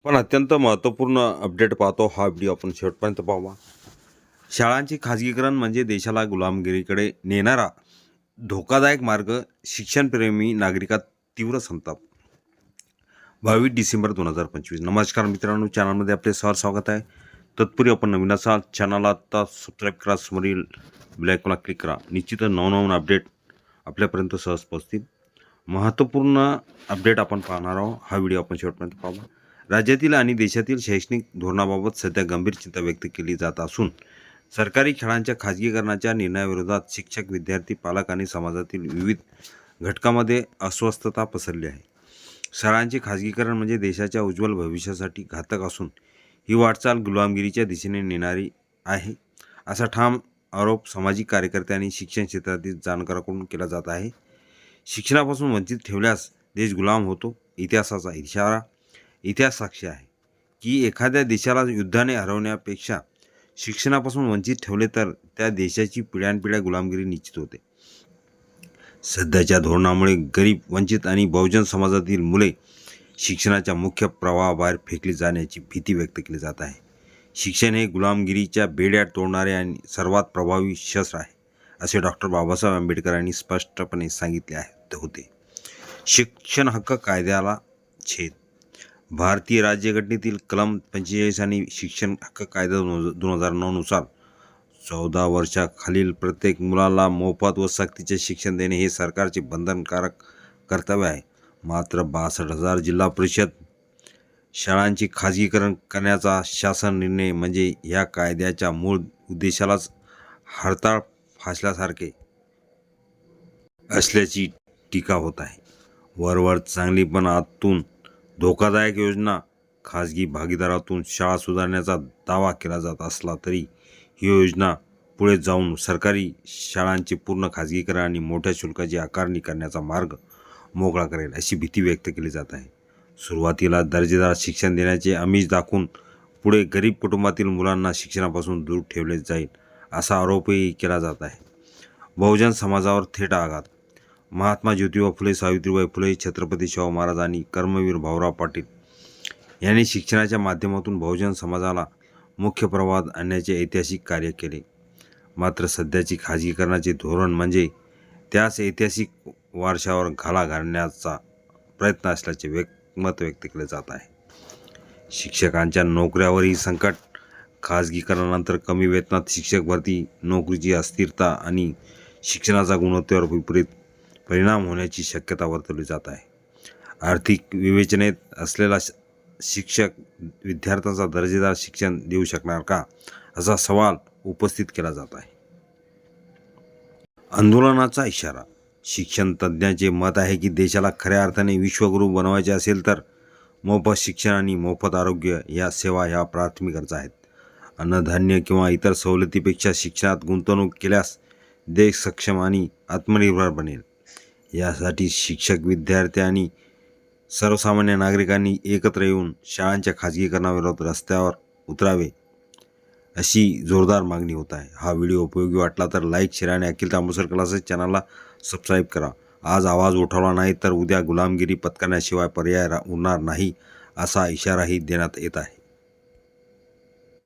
पण अत्यंत महत्त्वपूर्ण अपडेट पाहतो. हा व्हिडिओ आपण शेवटपर्यंत पाहावा. शाळांचे खाजगीकरण म्हणजे देशाला गुलामगिरीकडे नेणारा धोकादायक मार्ग. शिक्षणप्रेमी नागरिकात तीव्र संताप. 22 डिसेंबर 2025. नमस्कार मित्रांनो, चॅनलमध्ये आपले सहर्ष स्वागत आहे. तत्पूर्वी आपण नवीन असाल चॅनलला आत्ता सबस्क्राईब करा, समोरील बेल आयकॉनला क्लिक करा. निश्चितच नवनवीन अपडेट आपल्यापर्यंत सहज पोहोचतील. महत्त्वपूर्ण अपडेट आपण पाहणार आहोत. हा व्हिडिओ आपण शेवटपर्यंत पाहावा. राज्यातील आणि देशातील शैक्षणिक धोरणाबाबत सध्या गंभीर चिंता व्यक्त केली जात असून सरकारी शाळांच्या खाजगीकरणाच्या निर्णयाविरोधात शिक्षक, विद्यार्थी, पालक आणि समाजातील विविध घटकांमध्ये अस्वस्थता पसरली आहे. शाळांचे खाजगीकरण म्हणजे देशाच्या उज्ज्वल भविष्यासाठी घातक असून ही वाटचाल गुलामगिरीच्या दिशेने नेणारी आहे, असा ठाम आरोप सामाजिक कार्यकर्ते आणि शिक्षण क्षेत्रातील जाणकारांकडून केला जात आहे. शिक्षणापासून वंचित ठेवल्यास देश गुलाम होतो. इतिहास साक्षी आहे की एखाद्या देशाला युद्धाने हरवण्यापेक्षा शिक्षणापासून वंचित ठेवले तर त्या देशाची पिढ्यानपिढ्या गुलामगिरी निश्चित होते. सध्याच्या धोरणामुळे गरीब, वंचित आणि बहुजन समाजातील मुले शिक्षणाच्या मुख्य प्रवाहाबाहेर फेकली जाण्याची भीती व्यक्त केली जात आहे. शिक्षण हे गुलामगिरीच्या बेड्या तोडणारे आणि सर्वात प्रभावी शस्त्र आहे, असे डॉक्टर बाबासाहेब आंबेडकर यांनी स्पष्टपणे सांगितले होते. शिक्षण हक्क कायद्याला छेद. भारतीय राज्यघटनेतील कलम 45 आणि शिक्षण हक्क कायदा 2009 नुसार 14 वर्षाखालील प्रत्येक मुलाला मोफत व सक्तीचे शिक्षण देणे हे सरकारचे बंधनकारक कर्तव्य आहे. मात्र 62,000 जिल्हा परिषद शाळांचे खाजगीकरण करण्याचा शासन निर्णय म्हणजे या कायद्याच्या मूळ उद्देशालाच हरताळ फासल्यासारखे असल्याची टीका होत आहे. वरवर चांगली पण आतून धोकादायक योजना. खाजगी भागीदारातून शाळा सुधारण्याचा दावा केला जात असला तरी ही योजना पुढे जाऊन सरकारी शाळांचे पूर्ण खाजगीकरण आणि मोठ्या शुल्काची आकारणी करण्याचा मार्ग मोकळा करेल, अशी भीती व्यक्त केली जात आहे. सुरुवातीला दर्जेदार शिक्षण देण्याचे आमिष दाखवून पुढे गरीब कुटुंबातील मुलांना शिक्षणापासून दूर ठेवले जाईल, असा आरोपही केला जात आहे. बहुजन समाजावर थेट आघात. महात्मा ज्योतिबा फुले, सावित्रीबाई फुले, छत्रपती शाहू महाराज आणि कर्मवीर भाऊराव पाटील यांनी शिक्षणाच्या माध्यमातून बहुजन समाजाला मुख्य प्रवाहात आणण्याचे ऐतिहासिक कार्य केले. मात्र सध्याची खाजगीकरणाचे धोरण म्हणजे त्याच ऐतिहासिक वारशावर घाला घालण्याचा प्रयत्न असल्याचे मत व्यक्त केले जात आहे. शिक्षकांच्या नोकऱ्यावरही संकट. खाजगीकरणानंतर कमी वेतनात शिक्षक भरती, नोकरीची अस्थिरता आणि शिक्षणाचा गुणवत्तेवर विपरीत परिणाम होण्याची शक्यता वर्तवली जात आहे. आर्थिक विवेचनेत असलेला शिक्षक विद्यार्थ्यांचा दर्जेदार शिक्षण देऊ शकणार का, असा सवाल उपस्थित केला जात आहे. आंदोलनाचा इशारा. शिक्षण तज्ज्ञांचे मत आहे की देशाला खऱ्या अर्थाने विश्वगुरू बनवायचे असेल तर मोफत शिक्षण आणि मोफत आरोग्य या सेवा ह्या प्राथमिक गरजा आहेत. अन्नधान्य किंवा इतर सवलतीपेक्षा शिक्षणात गुंतवणूक केल्यास देश सक्षम आणि आत्मनिर्भर बनेल. यासाठी शिक्षक, विद्यार्थी आणि सर्वसामान्य नागरिकांनी एकत्र येऊन शाळांच्या खाजगीकरणाविरोधात रस्त्यावर उतरावे, अशी जोरदार मागणी होत आहे. हा व्हिडिओ उपयोगी वाटला तर लाईक, शेअर आणि अखिल तांबूसर क्लासेस चॅनलला सबस्क्राईब करा. आज आवाज उठवला नाही तर उद्या गुलामगिरी पत्करण्याशिवाय पर्याय उरणार नाही, असा इशाराही देण्यात येत आहे.